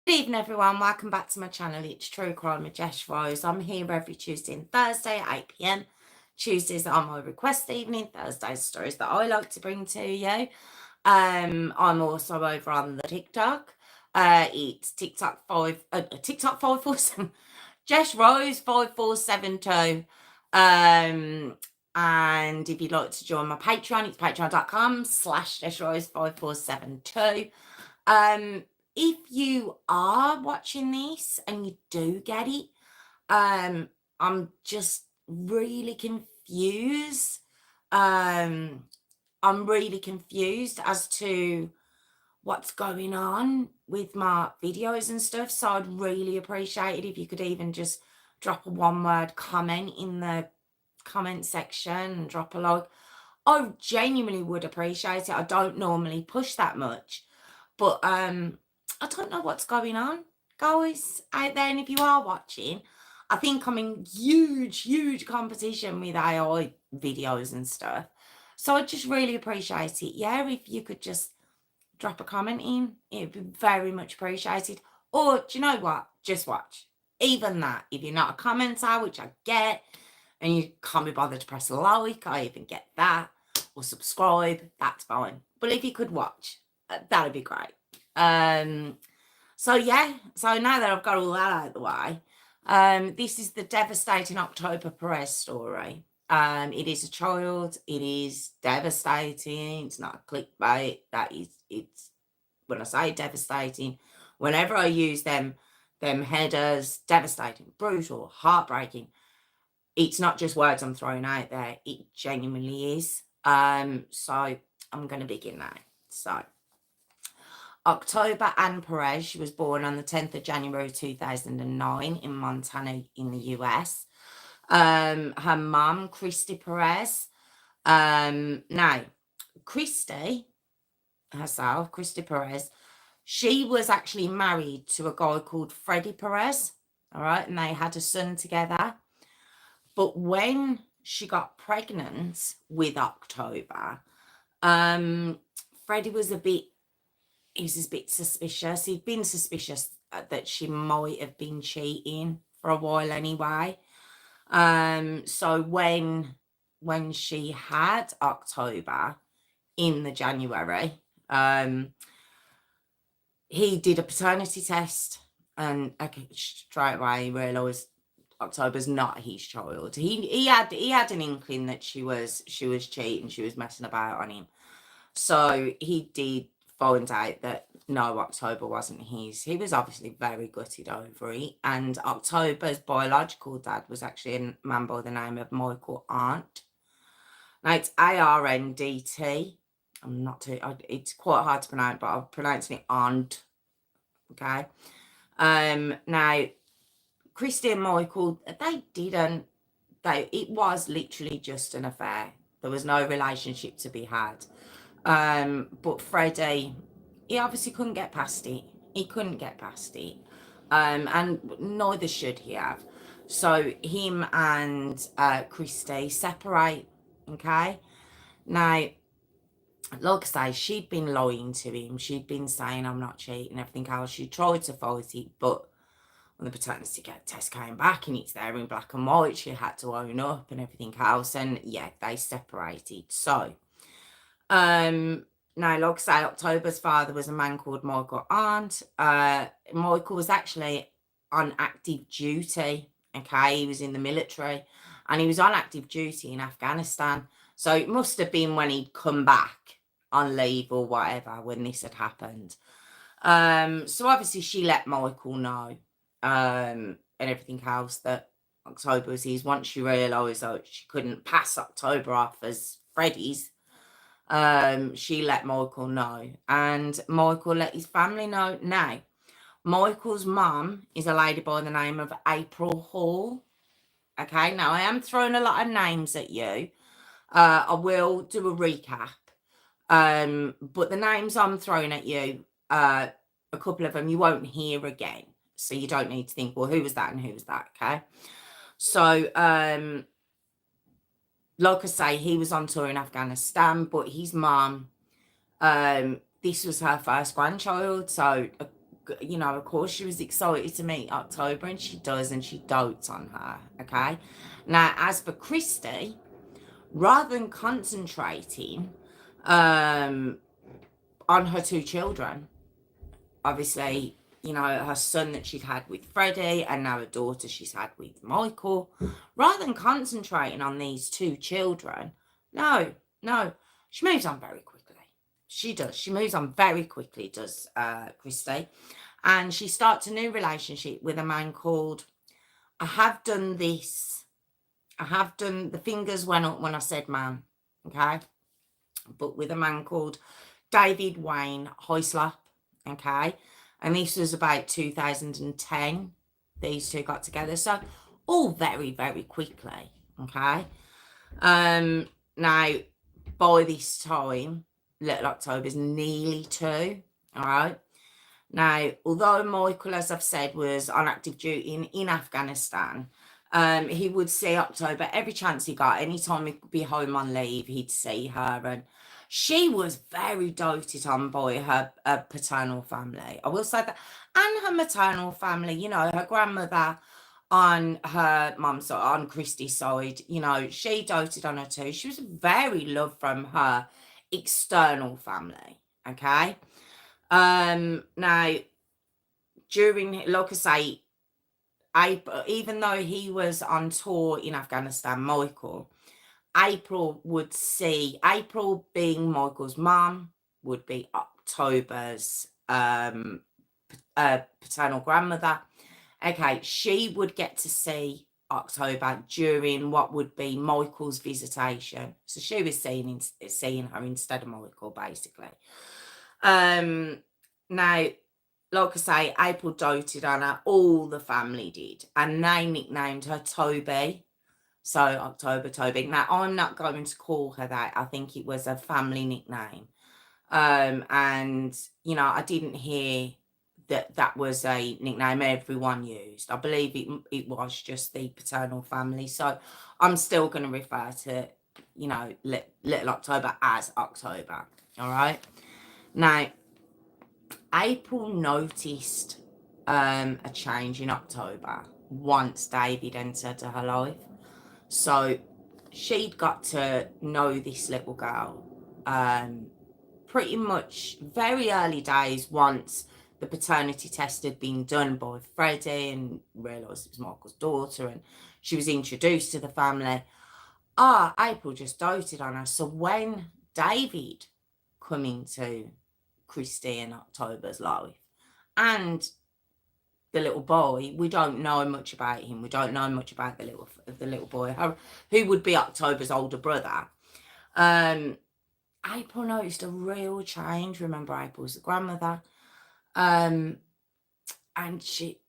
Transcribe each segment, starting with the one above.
Good evening, everyone. Welcome back to my channel. It's True Crime with Jess Rose. I'm here every Tuesday and Thursday at 8 p.m. Tuesdays are my request evening. Thursdays stories that I like to bring to you. I'm also over on the TikTok. It's TikTok 547 Jess Rose 5472. And if you'd like to join my Patreon, it's patreon.com/Jess Rose 5472. If you are watching this and you do get it, I'm just really confused. I'm really confused as to what's going on with my videos and stuff. So I'd really appreciate it if you could even just drop a one-word comment in the comment section and drop a like. I genuinely would appreciate it. I don't normally push that much, but I don't know what's going on, guys, out there. And if you are watching, I think I'm in huge competition with AI videos and stuff. So I just really appreciate it. Yeah, if you could just drop a comment in, it'd be very much appreciated. Or do you know what? Just watch. Even that, if you're not a commenter, which I get, and you can't be bothered to press a like, I even get that, or subscribe, that's fine. But if you could watch, that'd be great. So yeah, so now that I've got all that out of the way, this is the Devastating October Perez story. It is a child, it is devastating, it's not a clickbait, it's when I say devastating, whenever I use them headers, devastating, brutal, heartbreaking, it's not just words I'm throwing out there, it genuinely is. So I'm going to begin now. So October Ann Perez, she was born on the 10th of January 2009 in Montana in the US. Her mum, Christy Perez. Now, Christy herself, Christy Perez, she was actually married to a guy called Freddie Perez, all right, and they had a son together. But when she got pregnant with October, Freddie was a bit suspicious. He'd been suspicious that she might have been cheating for a while anyway. So when she had October in the January, he did a paternity test, and straight away he realised October's not his child. He had an inkling that she was cheating, she was messing about on him. So he did find out that no, October wasn't his. He was obviously very gutted over it. And October's biological dad was actually a man by the name of Michael Arndt. Now it's ARNDT. It's quite hard to pronounce, but I'm pronouncing it Arndt. Okay. Now Christy and Michael, it was literally just an affair. There was no relationship to be had. But Freddie, he obviously couldn't get past it. And neither should he have. So him and Christy separate, okay? Now, like I say, she'd been lying to him. She'd been saying, I'm not cheating, everything else. She tried to fight it, but when the paternity test came back and it's there in black and white, she had to own up and everything else. And yeah, they separated. So, now, like I say, October's father was a man called Michael Arndt. Michael was actually on active duty. Okay, he was in the military, and he was on active duty in Afghanistan. So it must have been when he'd come back on leave or whatever when this had happened. So obviously she let Michael know, and everything else, that October was his. Once she realised that she couldn't pass October off as Freddie's, she let Michael know, and Michael let his family know. Now, Michael's mum is a lady by the name of April Hall. Okay, now I am throwing a lot of names at you. I will do a recap. But the names I'm throwing at you, a couple of them you won't hear again. So you don't need to think, well, who was that and who was that, okay? So, like I say, he was on tour in Afghanistan, but his mum, this was her first grandchild. So you know, of course she was excited to meet October, and she does, and she dotes on her, okay? Now, as for Christy, rather than concentrating on her two children, obviously, you know, her son that she'd had with Freddie, and now a daughter she's had with Michael, rather than concentrating on these two children, no, she moves on very quickly. She does. She moves on very quickly, does Christy. And she starts a new relationship with a man called, I have done this. I have done, the fingers went up when I said man, okay? But with a man called David Wayne Hyslop, okay? And this was about 2010. These two got together. So all very, very quickly, okay? Now, by this time, little October's nearly 2, all right? Now, although Michael, as I've said, was on active duty in Afghanistan, he would see October every chance he got. Anytime he could be home on leave, he'd see her. And she was very doted on by her paternal family. I will say that. And her maternal family, you know, her grandmother on her mum's side, on Christy's side, you know, she doted on her too. She was very loved from her external family, okay? Now, during, like I say, even though he was on tour in Afghanistan, Michael, April being Michael's mum, would be October's paternal grandmother. Okay, she would get to see October during what would be Michael's visitation. So she was seeing her instead of Michael, basically. Now, like I say, April doted on her. All the family did. And they nicknamed her Toby. So October, Toby. Now, I'm not going to call her that. I think it was a family nickname. And, you know, I didn't hear that was a nickname everyone used. I believe it was just the paternal family. So I'm still going to refer to, you know, little October as October. All right. Now, April noticed a change in October once David entered her life. So she'd got to know this little girl pretty much very early days, once the paternity test had been done by Freddie and realised it was Michael's daughter, and she was introduced to the family. April just doted on her. So when David come into Christy and October's life, and the little boy, we don't know much about him. We don't know much about the little boy, who would be October's older brother. April noticed a real change. Remember, April's the grandmother, and she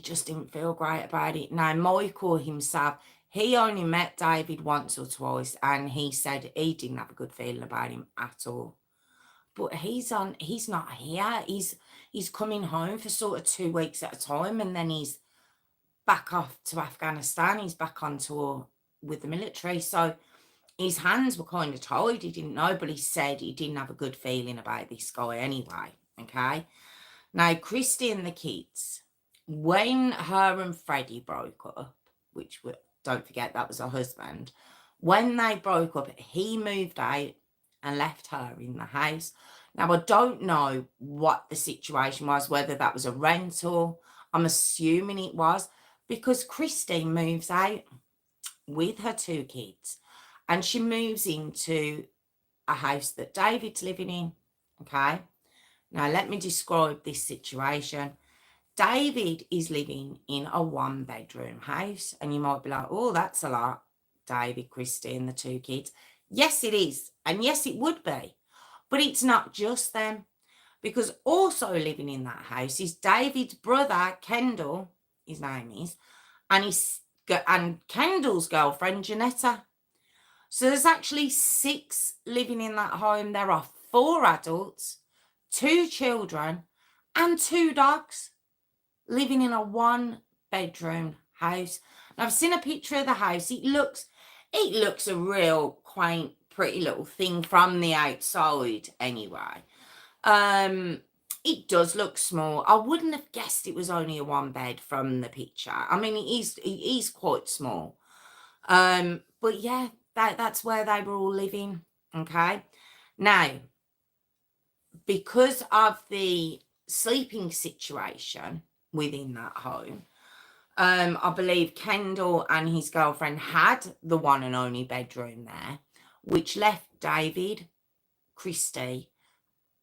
just didn't feel great about it. Now, Michael himself, he only met David once or twice, and he said he didn't have a good feeling about him at all. But he's not here. He's coming home for sort of 2 weeks at a time, and then he's back off to Afghanistan. He's back on tour with the military. So his hands were kind of tied. He didn't know, but he said he didn't have a good feeling about this guy anyway. Okay. Now, Christy and the kids, when her and Freddie broke up, which don't forget that was her husband, when they broke up, he moved out and left her in the house. Now, I don't know what the situation was, whether that was a rental. I'm assuming it was, because Christy moves out with her 2 kids, and she moves into a house that David's living in, okay? Now, let me describe this situation. David is living in a 1-bedroom house, and you might be like, oh, that's a lot, David, Christy, and the 2 kids. Yes, it is, and yes, it would be, but it's not just them, because also living in that house is David's brother, Kendall, his name is, and Kendall's girlfriend, Janetta. So there's actually 6 living in that home. There are 4 adults, 2 children, and 2 dogs living in a 1-bedroom house. Now, I've seen a picture of the house. It looks a real quaint, pretty little thing from the outside anyway. It does look small. I wouldn't have guessed it was only a one bed from the picture. I mean, it is quite small. But yeah, that's where they were all living. Okay. Now, because of the sleeping situation within that home, I believe Kendall and his girlfriend had the one and only bedroom there, which left David, Christy,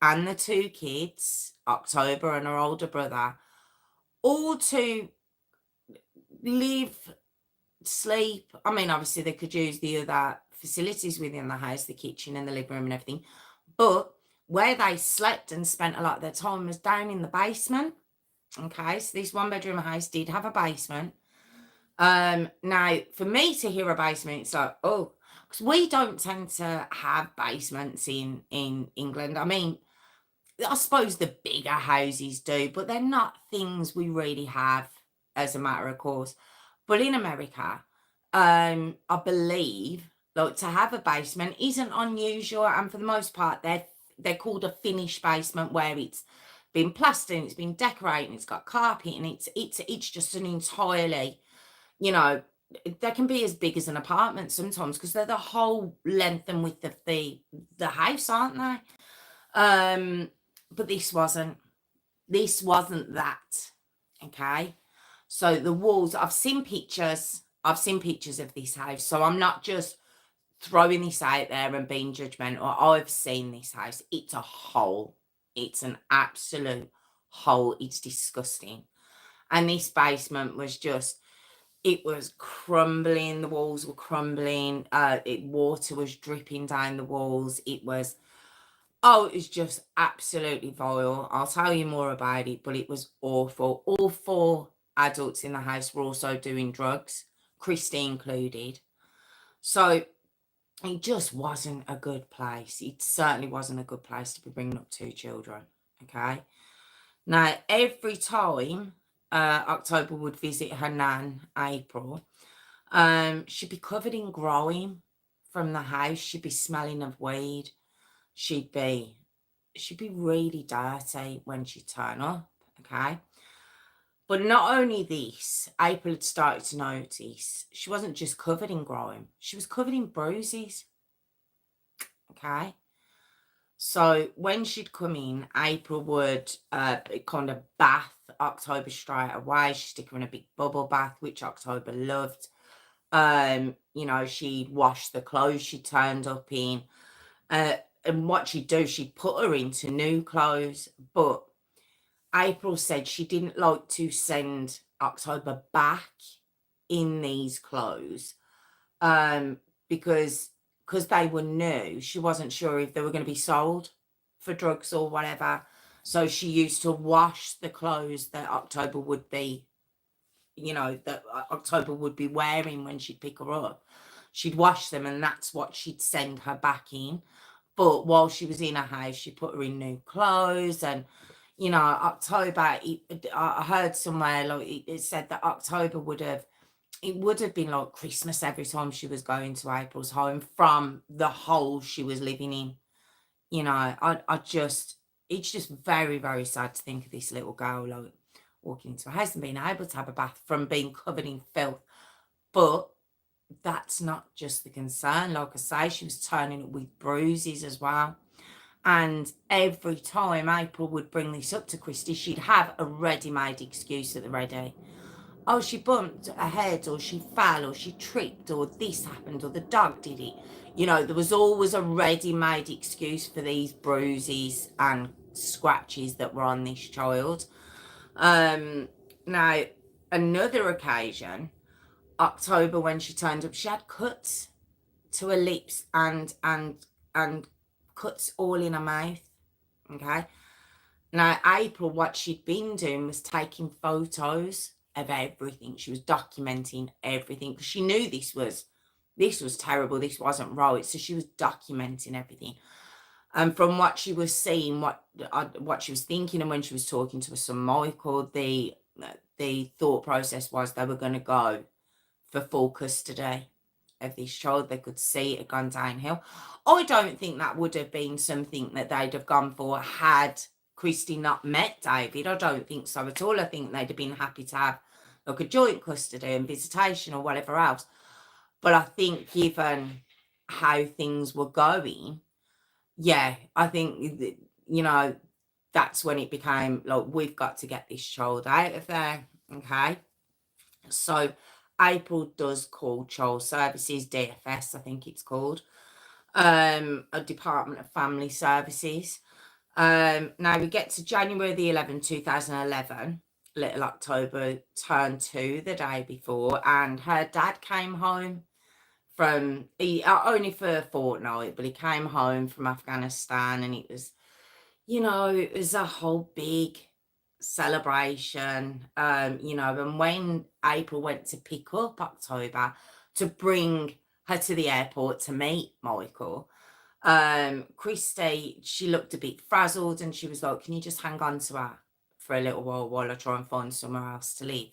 and the two kids, October and her older brother, all to live, sleep. I mean, obviously they could use the other facilities within the house, the kitchen and the living room and everything, but where they slept and spent a lot of their time was down in the basement. Okay, so this one bedroom house did have a basement. Now for me to hear a basement, it's like, oh, because we don't tend to have basements in England. I mean, I suppose the bigger houses do, but they're not things we really have as a matter of course. But in America, I believe like to have a basement isn't unusual, and for the most part, they're called a finished basement, where it's been plastered, it's been decorated, it's got carpet, and it's just an entirely, you know, they can be as big as an apartment sometimes because they're the whole length and width of the house, aren't they? But this wasn't that. Okay. So the walls, I've seen pictures of this house. So I'm not just throwing this out there and being judgmental. I've seen this house. It's a hole. It's an absolute hole. It's disgusting. And this basement was just, it was crumbling. The walls were crumbling. Water was dripping down the walls. It was just absolutely vile. I'll tell you more about it, but it was awful. All four adults in the house were also doing drugs, Christy included. So it just wasn't a good place. It certainly wasn't a good place to be bringing up two children. Okay. Now, every time October would visit her nan, April, she'd be covered in growing from the house. She'd be smelling of weed. She'd be really dirty when she'd turn up, okay? But not only this, April had started to notice she wasn't just covered in grime, she was covered in bruises, okay? So when she'd come in, April would kind of bath October straight away. She'd stick her in a big bubble bath, which October loved. She'd wash the clothes she turned up in. And what she'd do, she'd put her into new clothes. But April said she didn't like to send October back in these clothes because they were new. She wasn't sure if they were going to be sold for drugs or whatever. So she used to wash the clothes that October would be, that October would be wearing when she'd pick her up. She'd wash them, and that's what she'd send her back in. But while she was in her house, she put her in new clothes. And, October, I heard somewhere, like, it said that October would have been like Christmas every time she was going to April's home from the hole she was living in. It's just very, very sad to think of this little girl, like, walking into a house and being able to have a bath from being covered in filth. But that's not just the concern. Like I say, she was turning up with bruises as well. And every time April would bring this up to Christy, she'd have a ready-made excuse at the ready. Oh, she bumped her head, or she fell, or she tripped, or this happened, or the dog did it. There was always a ready-made excuse for these bruises and scratches that were on this child. Now, another occasion, October, when she turned up, she had cuts to her lips and cuts all in her mouth. Okay. Now, April, what she'd been doing was taking photos of everything. She was documenting everything because she knew this was terrible. This wasn't right. So she was documenting everything. And from what she was seeing, what she was thinking, and when she was talking to her son Michael, the thought process was they were going to go for full custody of this child. They could see it had gone downhill. I don't think that would have been something that they'd have gone for had Christy not met David? I don't think so at all. I think they'd have been happy to have like a joint custody and visitation or whatever else. But I think given how things were going, yeah, I think, that's when it became like, we've got to get this child out of there. Okay. So April does call Child Services, DFS, I think it's called, a Department of Family Services. Now we get to January the 11th, 2011. Little October turned 2 the day before, and her dad came home from, only for a fortnight, but he came home from Afghanistan, and it was, it was a whole big celebration. And when April went to pick up October to bring her to the airport to meet Michael, Christy, she looked a bit frazzled, and she was like, can you just hang on to her for a little while I try and find somewhere else to live?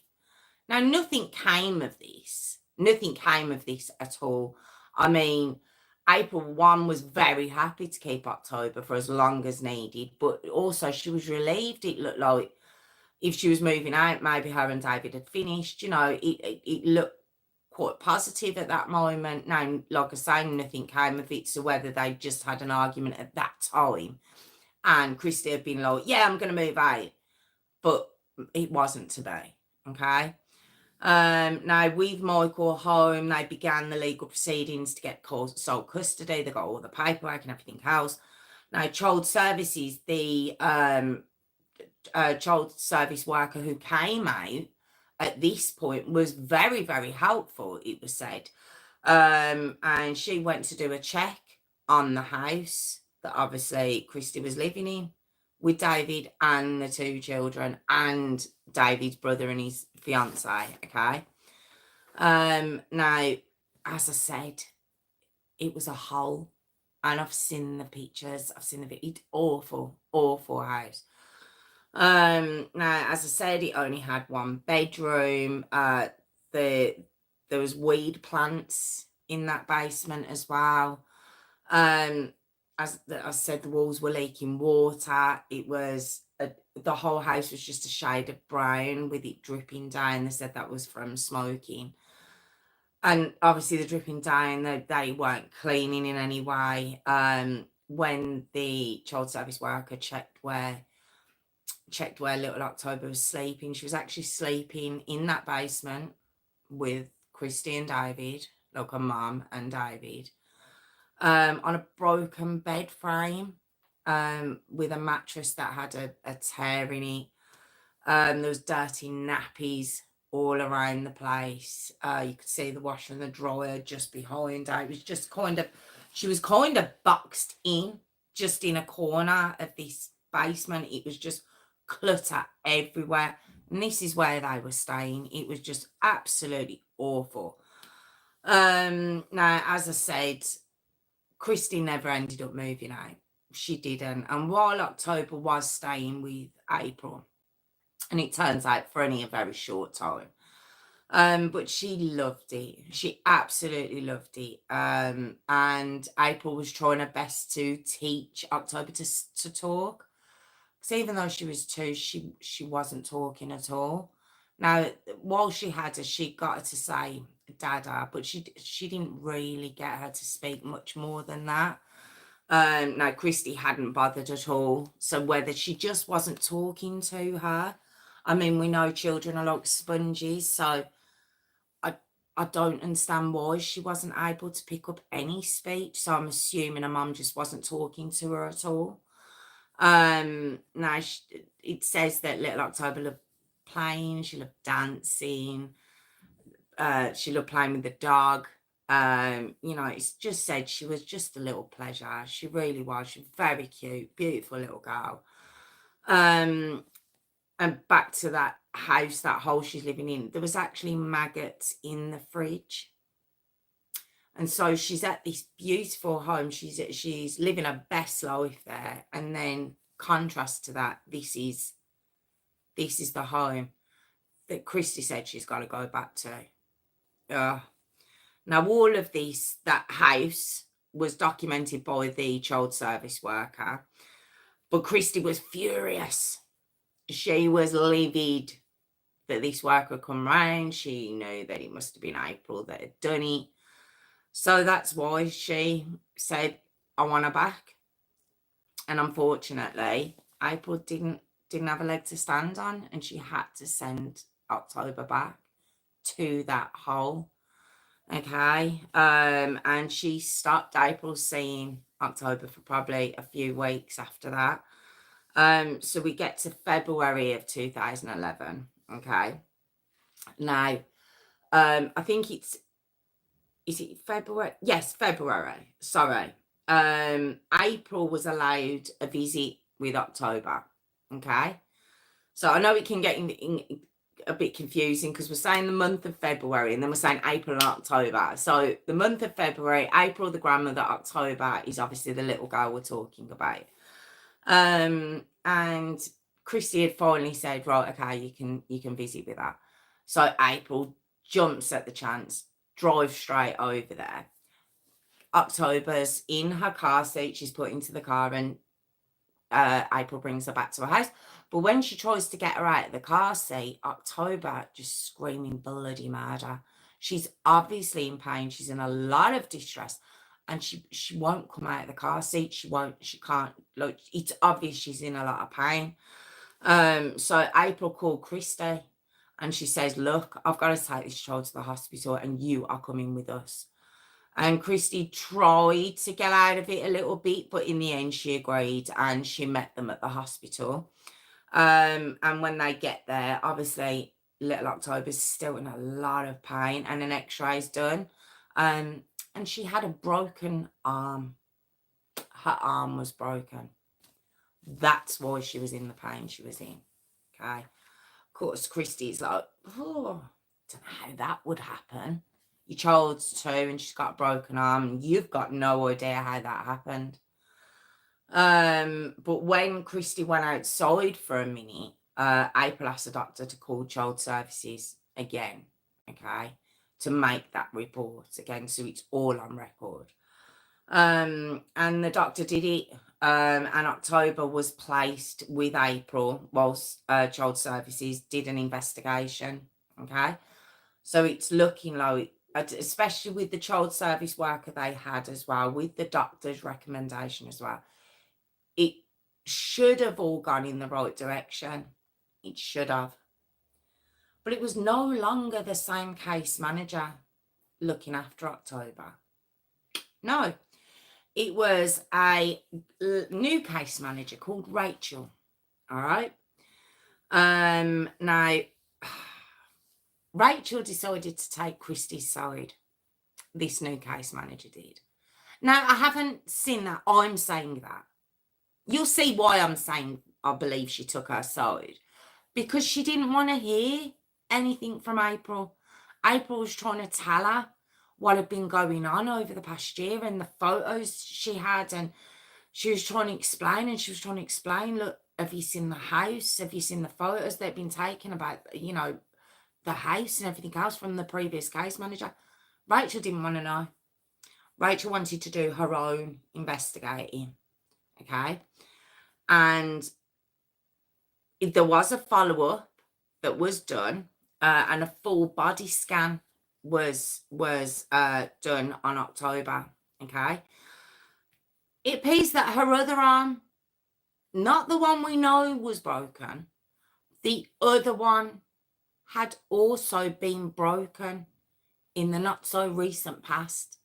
Now, nothing came of this. Nothing came of this at all. I mean, April 1 was very happy to keep October for as long as needed, but also she was relieved. It looked like if she was moving out, maybe her and David had finished. It looked quite positive at that moment. Now, like I say, nothing came of it. So whether they just had an argument at that time and Christy had been like, yeah, I'm going to move out, but it wasn't to be. Okay. Now, with Michael home, they began the legal proceedings to get sole custody. They got all the paperwork and everything else. Now, Child Services, the child service worker who came out at this point was very, very helpful, it was said. And she went to do a check on the house that obviously Christy was living in with David and the 2 children and David's brother and his fiance. Okay. Now, as I said, it was a hole, and I've seen the pictures. I've seen the video. It's awful, awful house. Now, as I said, it only had 1 bedroom. There was weed plants in that basement as well. As I said, the walls were leaking water. It was the whole house was just a shade of brown with it dripping down. They said that was from smoking. And obviously the dripping down, they weren't cleaning in any way. When the child service worker checked where little October was sleeping, she was actually sleeping in that basement with Christy and David, like her mum and David, on a broken bed frame, with a mattress that had a tear in it. There was dirty nappies all around the place. You could see the washer and the dryer just behind her. It was just she was kind of boxed in, just in a corner of this basement. It was just clutter everywhere. And this is where they were staying. It was just absolutely awful. Now, as I said, Christy never ended up moving out. She didn't. And while October was staying with April, and it turns out for only a very short time, but she loved it. She absolutely loved it. And April was trying her best to teach October to talk. Because even though she was 2, she wasn't talking at all. Now, while she had her, she got her to say Dada, but she didn't really get her to speak much more than that. Now, Christy hadn't bothered at all. So whether she just wasn't talking to her, I mean, we know children are like sponges, so I don't understand why she wasn't able to pick up any speech. So I'm assuming her mum just wasn't talking to her at all. Now, it says that little October loved playing, she loved dancing, she loved playing with the dog. It's just said she was just a little pleasure. She really was. She was very cute, beautiful little girl. And back to that house, that hole she's living in, there was actually maggots in the fridge. And so she's at this beautiful home. She's living her best life there. And then contrast to that, this is the home that Christy said she's got to go back to. Now, all of that house was documented by the child service worker. But Christy was furious. She was livid that this worker had come round. She knew that it must have been April that had done it. So that's why she said, I want her back. And unfortunately, April didn't have a leg to stand on, and she had to send October back to that hole. Okay. And she stopped April seeing October for probably a few weeks after that. So we get to February of 2011. Okay. Now, I think is it February? Yes, February. Sorry. April was allowed a visit with October. Okay. So I know it can get in a bit confusing because we're saying the month of February and then we're saying April and October. So the month of February, April, the grandmother, October is obviously the little girl we're talking about. And Christy had finally said, right, okay, you can visit with her. So April jumps at the chance, drives straight over there. October's in her car seat, she's put into the car, and April brings her back to her house. But when she tries to get her out of the car seat, October just screaming bloody murder. She's obviously in pain. She's in a lot of distress, and she won't come out of the car seat. She can't. Look, it's obvious she's in a lot of pain. So April called Christy, and she says, look, I've got to take this child to the hospital, and you are coming with us. And Christy tried to get out of it a little bit, but in the end she agreed, and she met them at the hospital. And when they get there, obviously little October's still in a lot of pain, and an x-ray's done. And she had a broken arm. Her arm was broken. That's why she was in the pain she was in. Okay. Of course, Christy's like, oh, I don't know how that would happen. Your child's 2 and she's got a broken arm, and you've got no idea how that happened. But when Christy went outside for a minute, April asked the doctor to call child services again, okay, to make that report again, so it's all on record. And the doctor did it, and October was placed with April whilst child services did an investigation, okay. So it's looking like, especially with the child service worker they had as well, with the doctor's recommendation as well, it should have all gone in the right direction. It should have. But it was no longer the same case manager looking after October. No. It was a new case manager called Rachel. All right. Now, Rachel decided to take Christy's side. This new case manager did. Now, I haven't seen that. I'm saying that. You'll see why I'm saying I believe she took her side. Because she didn't want to hear anything from April. April was trying to tell her what had been going on over the past year and the photos she had. And she was trying to explain, look, have you seen the house? Have you seen the photos that have been taken about, you know, the house and everything else from the previous case manager? Rachel didn't want to know. Rachel wanted to do her own investigating, okay? And there was a follow-up that was done, and a full body scan was done on October, okay? It appears that her other arm, not the one we know was broken, the other one had also been broken in the recent past,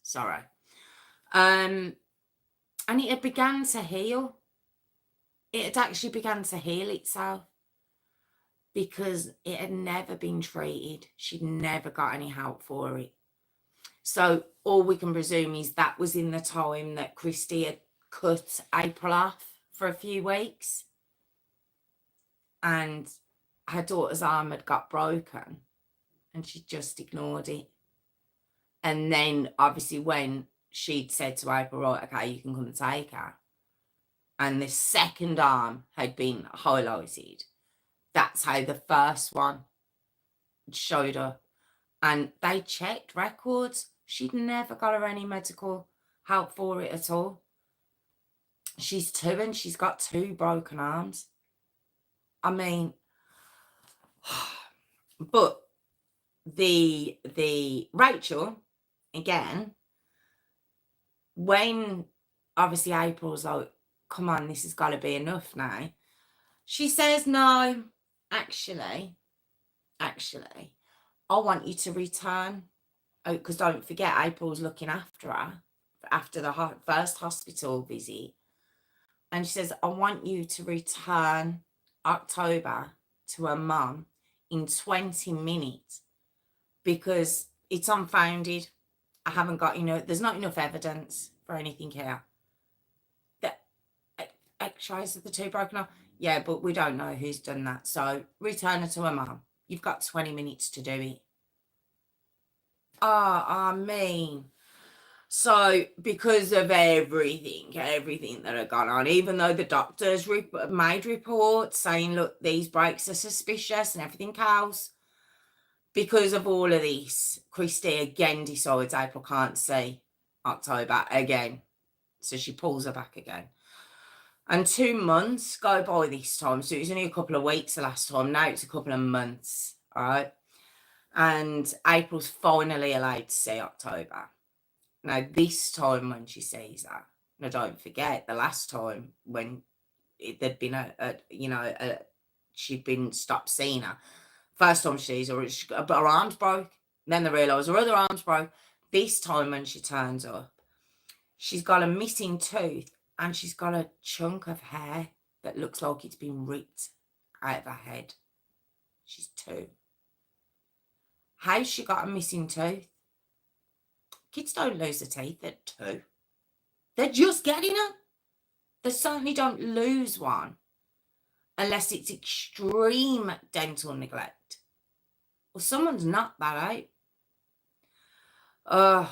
sorry. And it had begun to heal. It had actually begun to heal itself because it had never been treated. She'd never got any help for it. So all we can presume is that was in the time that Christy had cut April off for a few weeks, and her daughter's arm had got broken, and she just ignored it. And then obviously when she'd said to April, right, okay, you can come and take her, and the second arm had been highlighted, that's how the first one showed up. And they checked records. She'd never got her any medical help for it at all. She's 2 and she's got 2 broken arms. I mean, but the Rachel, again, when obviously April's like, come on, this has got to be enough now. She says, no, actually, I want you to return. Oh, because don't forget, April's looking after her after the first hospital visit. And she says, I want you to return October to her mum in 20 minutes because it's unfounded. I haven't got, there's not enough evidence for anything here. The X-rays of the 2 broken arms. Yeah, but we don't know who's done that. So return her to her mum. You've got 20 minutes to do it. Oh, I mean, so because of everything that had gone on, even though the doctors made reports saying, look, these breaks are suspicious and everything else, because of all of this, Christy again decides April can't see October again. So she pulls her back again. And 2 months go by this time. So it was only a couple of weeks the last time. Now it's a couple of months, all right? And April's finally allowed to see October. Now, this time when she sees her, now don't forget the last time when there'd been she'd been stopped seeing her. First time she sees her, her arms broke. Then they realise her other arms broke. This time when she turns up, she's got a missing tooth and she's got a chunk of hair that looks like it's been ripped out of her head. She's 2. How's she got a missing tooth? Kids don't lose their teeth at 2. They're just getting them. They certainly don't lose one unless it's extreme dental neglect. Well, someone's knocked that out.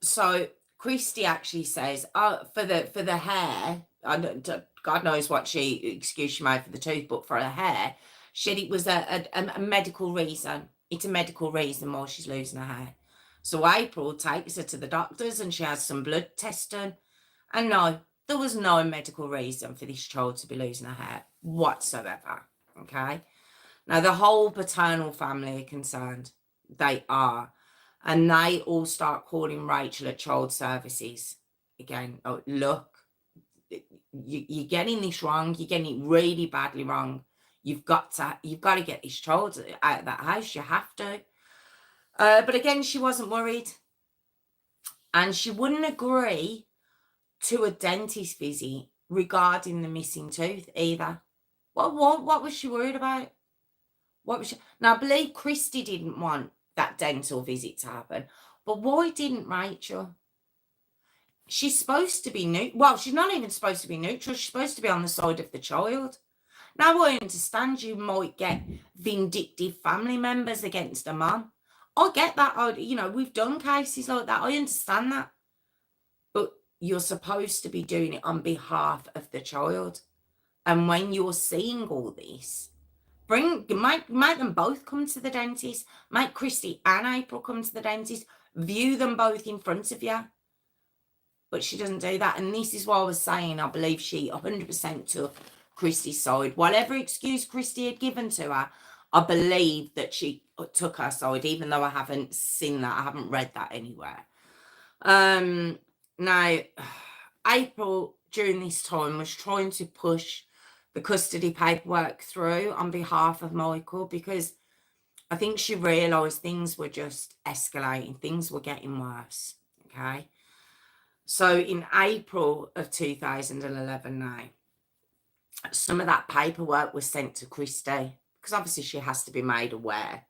So Christy actually says, for the hair, God knows what excuse she made for the tooth, but for her hair, she said it was a medical reason. It's a medical reason why she's losing her hair. So April takes her to the doctors and she has some blood testing. And no, there was no medical reason for this child to be losing her hair whatsoever. Okay. Now, the whole paternal family are concerned. They are. And they all start calling Rachel at child services. Again, oh, look, you're getting this wrong. You're getting it really badly wrong. You've got to get this child out of that house. You have to. But again, she wasn't worried. And she wouldn't agree to a dentist visit regarding the missing tooth either. What was she worried about? Now, I believe Christy didn't want that dental visit to happen. But why didn't Rachel? She's supposed to be neutral. Well, she's not even supposed to be neutral. She's supposed to be on the side of the child. Now, I understand you might get vindictive family members against a mum. I get that. We've done cases like that. I understand that. But you're supposed to be doing it on behalf of the child. And when you're seeing all this, make them both come to the dentist. Make Christy and April come to the dentist. View them both in front of you. But she doesn't do that. And this is what I was saying. I believe she 100% took Christy's side. Whatever excuse Christy had given to her, I believe that she took her side, even though I haven't seen that. I haven't read that anywhere. Now, April, during this time, was trying to push the custody paperwork through on behalf of Michael because I think she realised things were just escalating. Things were getting worse, okay? So in April of 2011 now, some of that paperwork was sent to Christy because obviously she has to be made aware,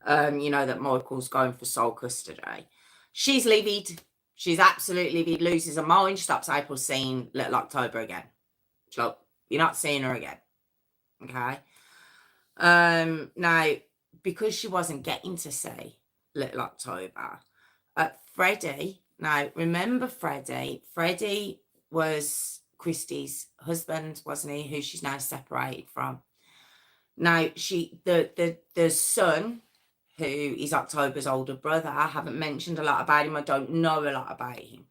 that Michael's going for sole custody. She's livid. She's absolutely livid, loses her mind, stops April seeing little October again. She's like, you're not seeing her again. Okay. Now, because she wasn't getting to see little October, Freddie, now remember Freddie was Christy's husband, wasn't he, who she's now separated from. Now, the son, who is October's older brother, I haven't mentioned a lot about him. I don't know a lot about him.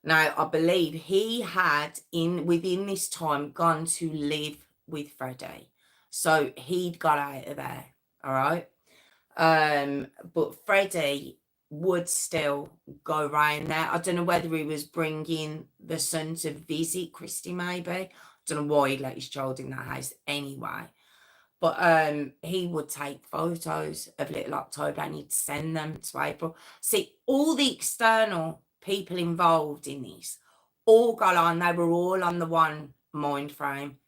Now, I believe he had, within this time, gone to live with Freddie. So he'd got out of there, all right? But Freddie would still go around there. I don't know whether he was bringing the son to visit Christy, maybe. I don't know why he'd let his child in that house anyway. But he would take photos of little October and he'd send them to April. See, all the external people involved in this all got on. They were all on the one mind frame.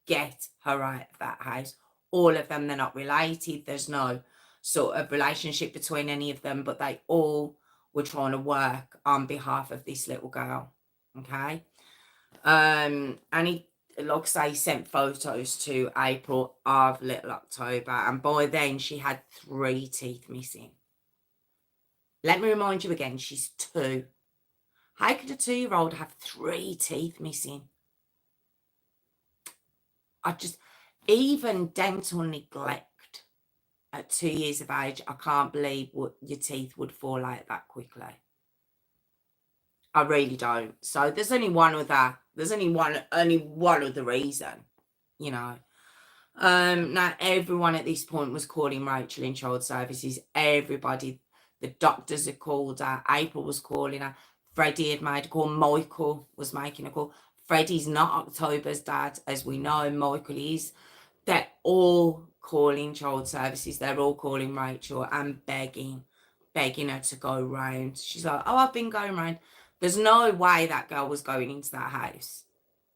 Get her out of that house. All of them, they're not related. There's no sort of relationship between any of them, but they all were trying to work on behalf of this little girl. Okay. And he, like I say, sent photos to April of little October, and by then she had 3 teeth missing. Let me remind you again, she's 2. How could a 2-year-old have 3 teeth missing? Even dental neglect at 2 years of age, I can't believe your teeth would fall out that quickly. I really don't. So there's only one other reason, you know. Now everyone at this point was calling Rachel in child services. Everybody, the doctors had called her. April was calling her. Freddie had made a call. Michael was making a call. Freddie's not October's dad, as we know. Michael is. They're all calling child services. They're all calling Rachel and begging her to go round. She's like, oh, I've been going round. There's no way that girl was going into that house.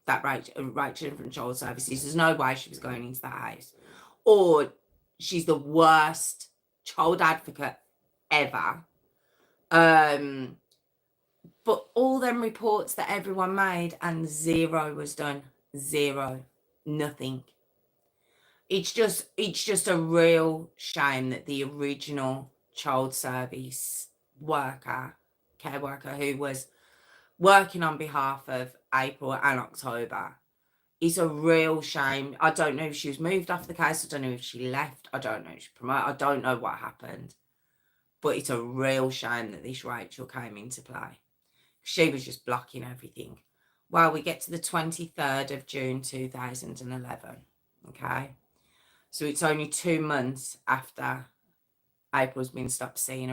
That Rachel from child services. There's no way she was going into that house. Or she's the worst child advocate ever. But all them reports that everyone made and 0 was done. 0. Nothing. It's just a real shame that the original child service care worker who was working on behalf of April and October, is a real shame. I don't know if she was moved off the case. I don't know if she left. I don't know if she promoted. I don't know what happened. But it's a real shame that this Rachel came into play. She was just blocking everything. Well, we get to the 23rd of June 2011. Okay. So it's only 2 months after April's been stopped seeing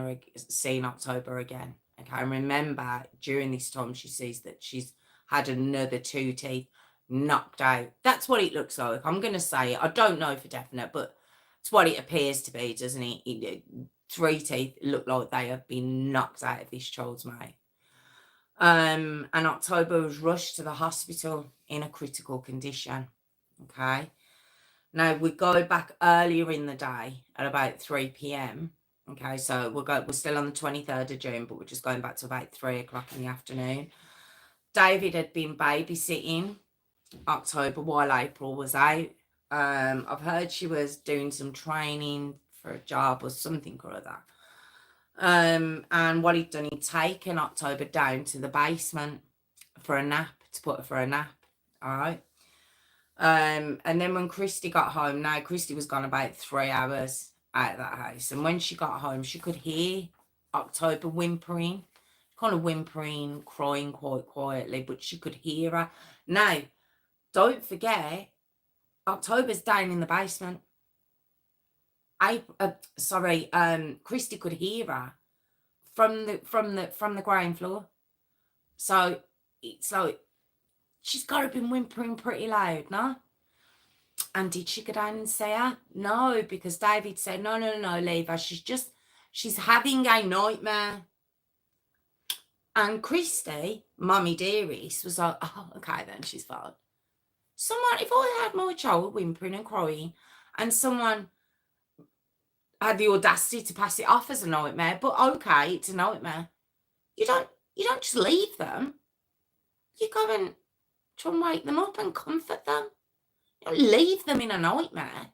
October again. Okay, and remember, during this time, she sees that she's had another 2 teeth knocked out. That's what it looks like. I'm going to say it. I don't know for definite, but it's what it appears to be, doesn't it? 3 teeth look like they have been knocked out of this child's mouth. And October was rushed to the hospital in a critical condition. Okay. Now, we go back earlier in the day at about 3 p.m. Okay, so we're still on the 23rd of June, but we're just going back to about 3 o'clock in the afternoon. David had been babysitting October while April was out. I've heard she was doing some training for a job or something or other. And what he'd done, he'd taken October down to the basement for a nap, to put her for a nap. All right. And then when Christy got home, now Christy was gone about 3 hours out of that house. And when she got home, she could hear October whimpering, kind of whimpering, crying quite quietly, but she could hear her. Now, don't forget, October's down in the basement. Christy could hear her from the ground floor. So it's like, she's got to have been whimpering pretty loud, no? And did she go down and see her? No, because David said, no, leave her. She's having a nightmare. And Christy, Mummy Dearest, was like, oh, okay, then she's fine. If I had my child whimpering and crying and someone had the audacity to pass it off as a nightmare, but okay, it's a nightmare, you don't just leave them. You go and try and wake them up and comfort them. You don't leave them in a nightmare.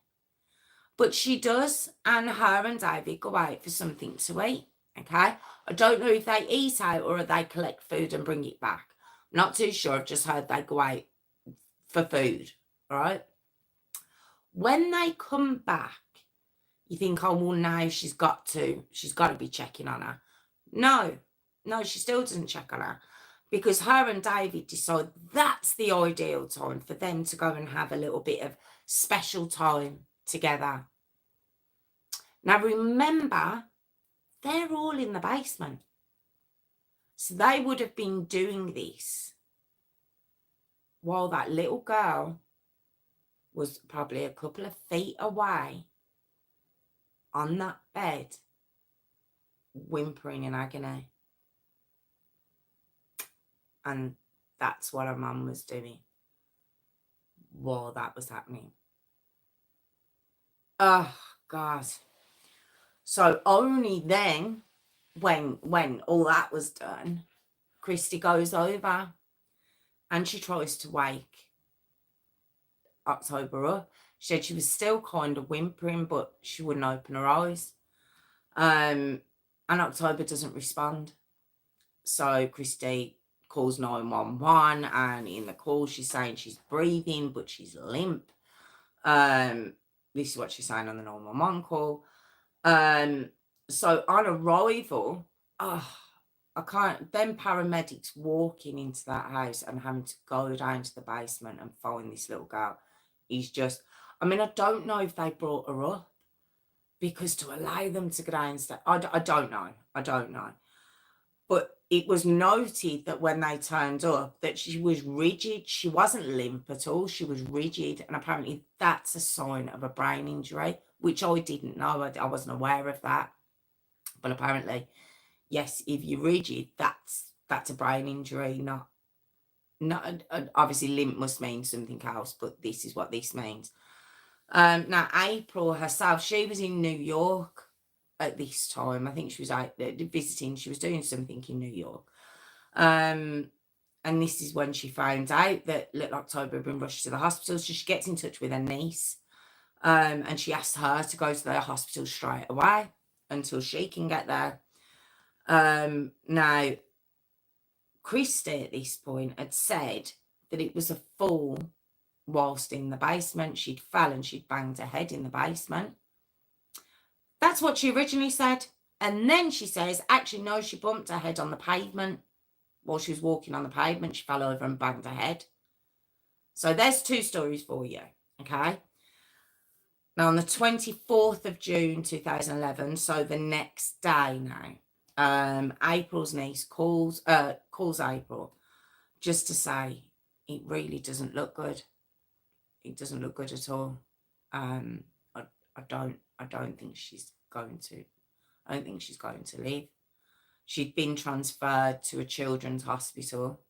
But she does, and her and David go out for something to eat. Okay, I don't know if they eat out or they collect food and bring it back. I'm not too sure. I've just heard they go out for food. All right. When they come back, you think, oh well, now she's got to be checking on her. No, she still doesn't check on her, because her and David decide that's the ideal time for them to go and have a little bit of special time together. Now, remember, they're all in the basement. So they would have been doing this while that little girl was probably a couple of feet away on that bed, whimpering in agony. And that's what her mum was doing while that was happening. Oh, God. So only then, when all that was done, Christy goes over and she tries to wake October up. She said she was still kind of whimpering, but she wouldn't open her eyes. And October doesn't respond. So Christy calls 911, and in the call she's saying she's breathing, but she's limp. This is what she's saying on the 911 call. So on arrival, I can't, them paramedics walking into that house and having to go down to the basement and find this little girl is just, I mean, I don't know if they brought her up, because to allow them to go downstairs, I don't know. But it was noted that when they turned up that she was rigid. She wasn't limp at all. She was rigid. And apparently that's a sign of a brain injury, which I didn't know. I wasn't aware of that. But apparently, yes, if you're rigid, that's a brain injury, not obviously limp must mean something else, but this is what this means. Now, April herself, she was in New York at this time. I think she was out visiting. She was doing something in New York. And this is when she found out that little October had been rushed to the hospital. So she gets in touch with her niece, and she asked her to go to the hospital straight away until she can get there. Now, Christy at this point had said that it was a fall whilst in the basement. She'd fell and she'd banged her head in the basement. That's what she originally said. And then she says, actually, no, she bumped her head on the pavement. While she was walking on the pavement, she fell over and banged her head. So there's two stories for you, okay? Now, on the 24th of June, 2011, so the next day now, April's niece calls April just to say it really doesn't look good. It doesn't look good at all. I don't think she's going to. I don't think she's going to live. She'd been transferred to a children's hospital,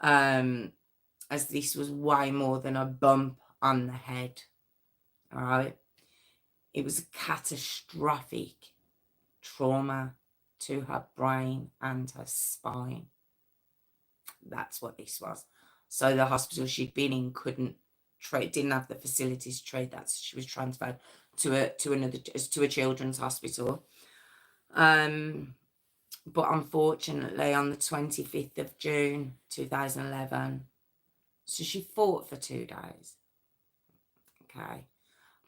as this was way more than a bump on the head. All right. It was a catastrophic trauma to her brain and her spine. That's what this was. So the hospital she'd been in didn't have the facilities to treat that. So she was transferred to a children's hospital. But unfortunately, on the 25th of June, 2011, so she fought for 2 days. Okay.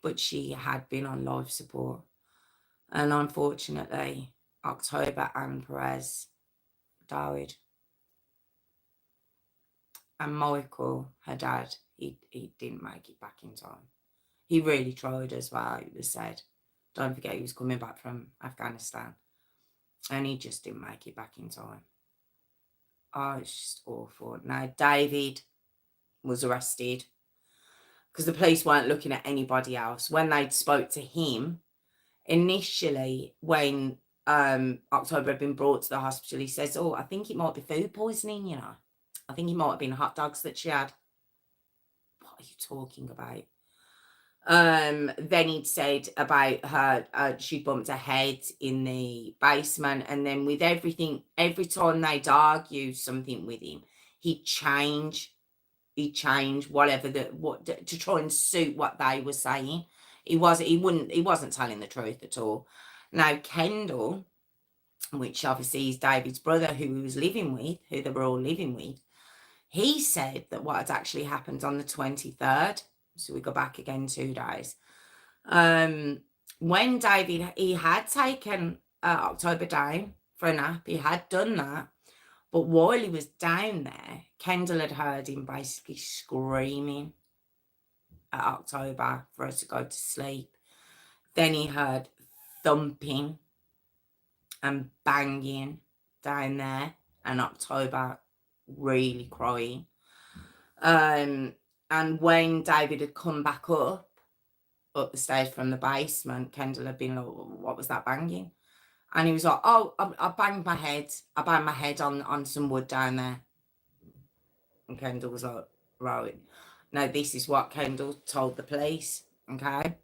But she had been on life support. And unfortunately, October and Perez died. And Michael, her dad, he didn't make it back in time. He really tried as well, it was said. Don't forget, he was coming back from Afghanistan. And he just didn't make it back in time. Oh, it's just awful. Now, David was arrested because the police weren't looking at anybody else. When they spoke to him, initially, when October had been brought to the hospital, he says, I think it might be food poisoning, you know. I think it might have been hot dogs that she had. What are you talking about? Then he'd said about her, she bumped her head in the basement, and then with everything, every time they'd argue something with him, he'd change whatever to try and suit what they were saying. He wasn't telling the truth at all. Now, Kendall, which obviously is David's brother, who he was living with, who they were all living with, he said that what had actually happened on the 23rd, so we go back again 2 days, when David, he had taken October down for a nap, he had done that, But while he was down there, Kendall had heard him basically screaming at October for her to go to sleep. Then he heard thumping and banging down there, and October really crying. And when David had come back up the stairs from the basement, Kendall had been like, what was that banging? And he was like, oh, I banged my head. I banged my head on some wood down there. And Kendall was like, right. Now, this is what Kendall told the police, okay?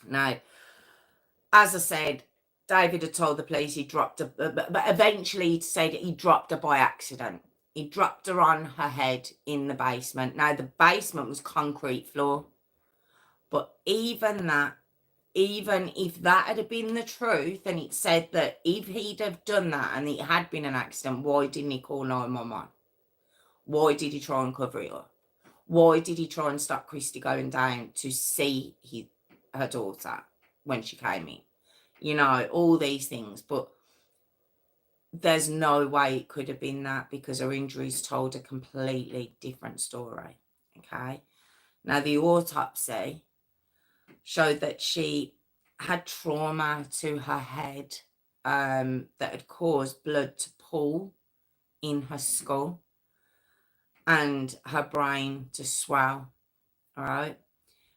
Now, as I said, David had told the police he dropped her, but eventually he said he dropped her by accident. He dropped her on her head in the basement. Now, the basement was concrete floor. But even if that had been the truth, and it said that if he'd have done that and it had been an accident, why didn't he call 911? Why did he try and cover it up? Why did he try and stop Christy going down to see her daughter when she came in? You know, all these things. But there's no way it could have been that, because her injuries told a completely different story. Okay. Now, the autopsy showed that she had trauma to her head that had caused blood to pool in her skull and her brain to swell. All right.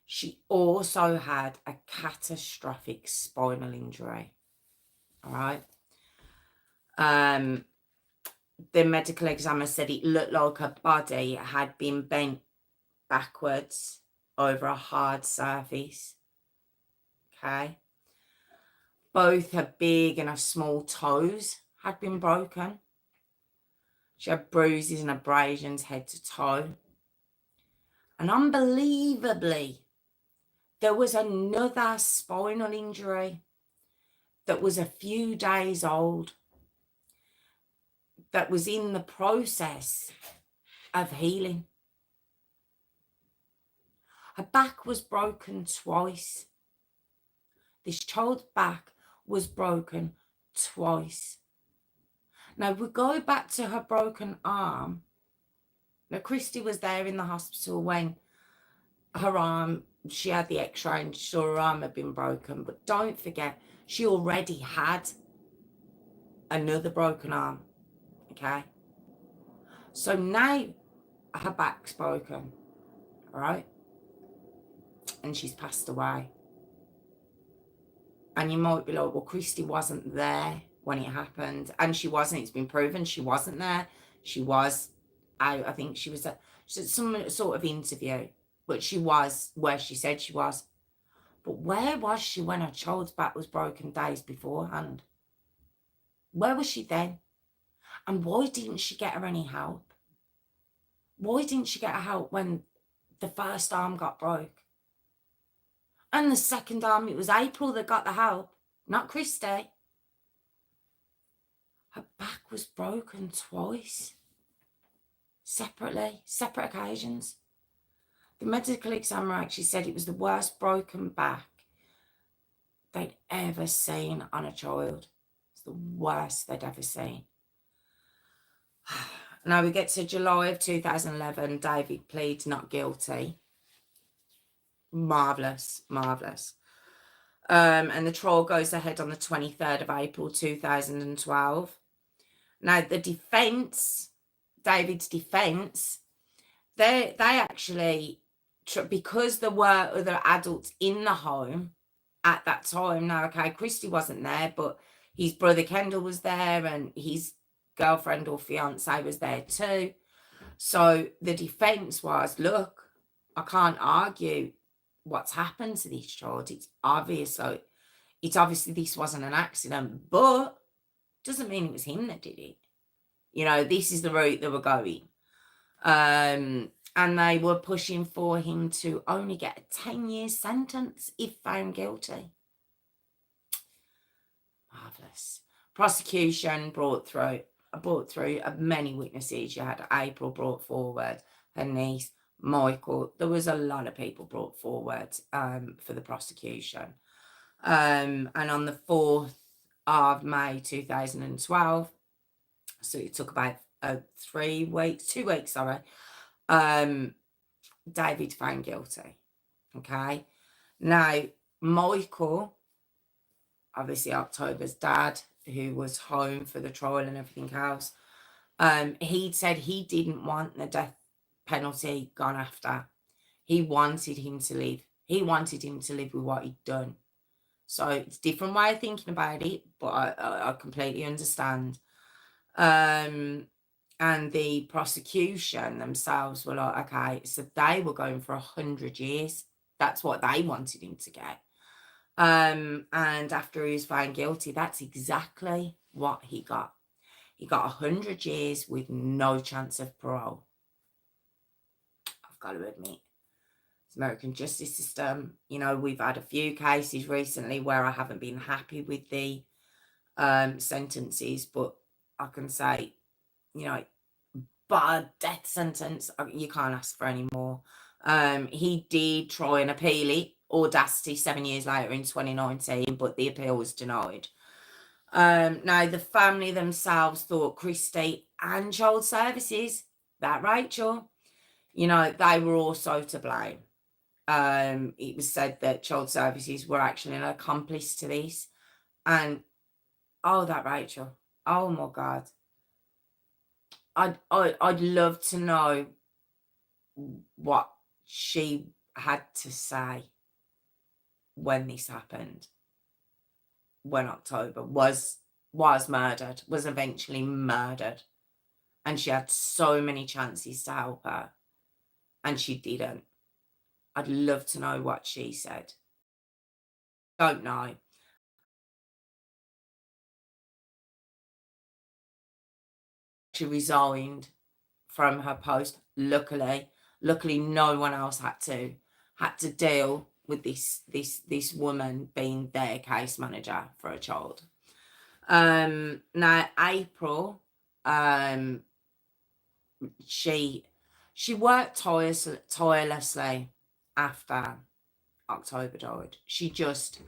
She also had a catastrophic spinal injury. All right. The medical examiner said it looked like her body had been bent backwards over a hard surface. Okay. Both her big and her small toes had been broken. She had bruises and abrasions head to toe. And unbelievably, there was another spinal injury that was a few days old, that was in the process of healing. Her back was broken twice. This child's back was broken twice. Now, we go back to her broken arm. Now, Christy was there in the hospital when her arm, she had the x-ray and she saw her arm had been broken. But don't forget, she already had another broken arm, okay? So now her back's broken, all right? And she's passed away. And you might be like, well, Christy wasn't there when it happened. And she wasn't. It's been proven she wasn't there. She was out. I think she was at some sort of interview. But she was where she said she was. But where was she when her child's back was broken days beforehand? Where was she then? And why didn't she get her any help? Why didn't she get her help when the first arm got broke? And the second arm, it was April that got the help, not Christy. Her back was broken twice. Separately, separate occasions. The medical examiner actually said it was the worst broken back they'd ever seen on a child. It's the worst they'd ever seen. Now we get to July of 2011. David pleads not guilty. Marvellous, marvellous. And the trial goes ahead on the 23rd of April 2012. Now the defence, David's defence, they actually, because there were other adults in the home at that time. Now, okay, Christy wasn't there, but his brother Kendall was there and his girlfriend or fiance was there too. So the defence was, look, I can't argue what's happened to this child. It's obvious. So it's obviously this wasn't an accident, but doesn't mean it was him that did it. You know, this is the route they were going. And they were pushing for him to only get a 10-year sentence if found guilty. Marvellous. Prosecution brought through many witnesses. You had April brought forward, her niece, Michael. There was a lot of people brought forward for the prosecution. And on the 4th of May 2012, so it took about 2 weeks, sorry, David found guilty. Okay. Now, Michael, obviously October's dad, who was home for the trial and everything else, he'd said he didn't want the death penalty gone after. He wanted him to live. He wanted him to live with what he'd done. So it's a different way of thinking about it, but I completely understand. And the prosecution themselves were like, okay, so they were going for 100 years. That's what they wanted him to get. And after he was found guilty, that's exactly what he got. He got 100 years with no chance of parole. I've got to admit, it's American justice system. You know, we've had a few cases recently where I haven't been happy with the sentences, but I can say, you know, but a death sentence, you can't ask for any more. He did try and appeal it, audacity, 7 years later in 2019, but the appeal was denied. Now, the family themselves thought Christie and Child Services, that Rachel, you know, they were also to blame. It was said that Child Services were actually an accomplice to this. And, oh, that Rachel, oh my God. I'd love to know what she had to say when this happened, when October was murdered, was eventually murdered, and she had so many chances to help her, and she didn't. I'd love to know what she said. Don't know. She resigned from her post. Luckily, no one else had to deal with this woman being their case manager for a child. Now April, she worked tirelessly after October died. She just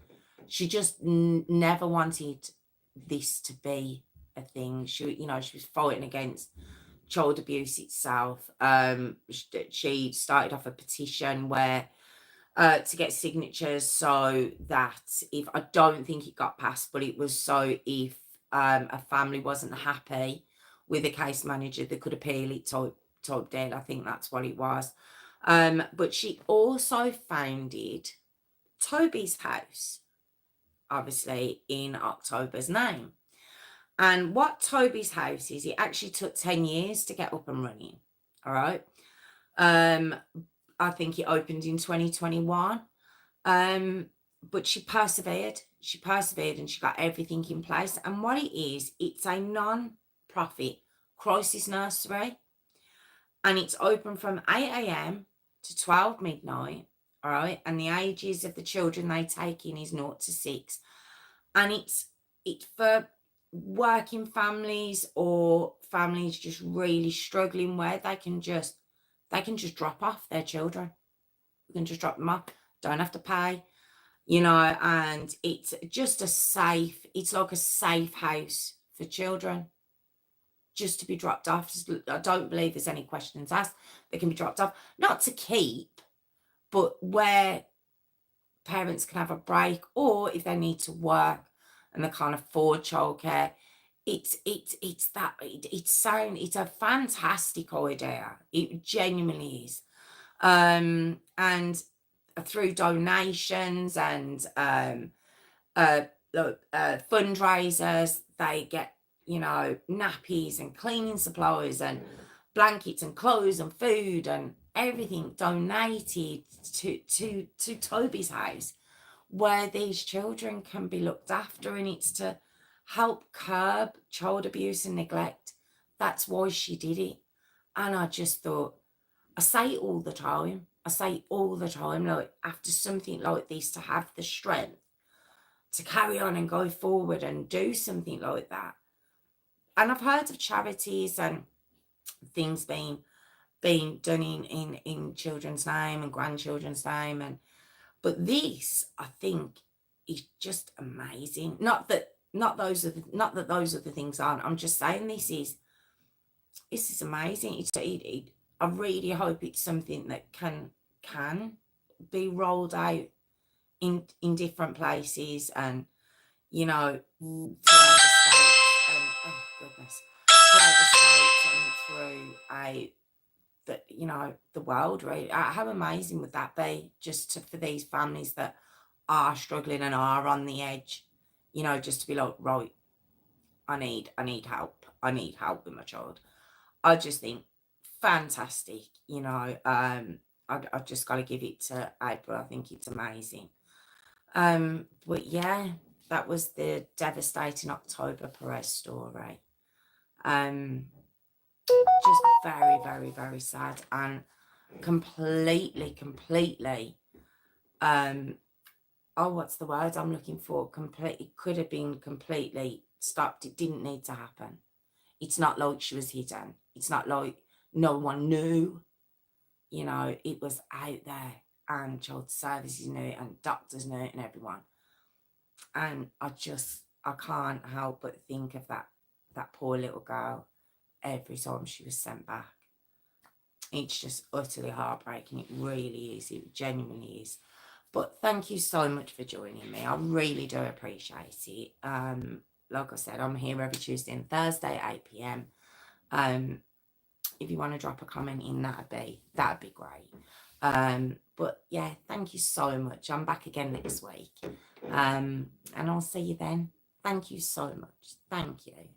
never wanted this to be a thing. She was fighting against child abuse itself. She started off a petition where to get signatures, so that if, I don't think it got passed, but it was so if a family wasn't happy with a case manager, they could appeal it type deal. I think that's what it was. But she also founded Toby's house, obviously in October's name. And what Toby's house is, it actually took 10 years to get up and running. All right. I think it opened in 2021. But she persevered. She persevered and she got everything in place. And what it is, it's a non-profit crisis nursery. And it's open from 8 a.m. to 12 midnight. All right. And the ages of the children they take in is 0 to 6. And it's for working families or families just really struggling, where they can just drop off their children. You can just drop them off. Don't have to pay, and it's just it's like a safe house for children, just to be dropped off. I don't believe there's any questions asked. They can be dropped off, not to keep, but where parents can have a break, or if they need to work and they can't afford childcare. It's a fantastic idea. It genuinely is. And through donations and fundraisers, they get, nappies and cleaning supplies and blankets and clothes and food and everything donated to Toby's house, where these children can be looked after, and it's to help curb child abuse and neglect. That's why she did it. And I just thought, I say it all the time. Like, after something like this, to have the strength to carry on and go forward and do something like that. And I've heard of charities and things being done in children's name and grandchildren's name, but this, I think, is just amazing. Not that those are the things aren't. I'm just saying this is this is amazing. I really hope it's something that can be rolled out in different places, and throughout the states, and oh goodness, throughout the states and through the world, right? How amazing would that be, just for these families that are struggling and are on the edge, just to be like, right, I need help. I need help with my child. I just think fantastic, I've just got to give it to April. I think it's amazing. But yeah, that was the Devastating October Perez story. Just very, very, very sad, and completely, what's the word I'm looking for? It could have been completely stopped. It didn't need to happen. It's not like she was hidden. It's not like no one knew. It was out there, and child services knew it, and doctors knew it, and everyone. And I can't help but think of that poor little girl every time she was sent back. It's just utterly heartbreaking. It really is. It genuinely is. But thank you so much for joining me. I really do appreciate it. Like I said, I'm here every Tuesday and Thursday at 8 p.m. If you want to drop a comment in, that'd be great. But yeah, thank you so much. I'm back again next week. And I'll see you then. Thank you so much. Thank you.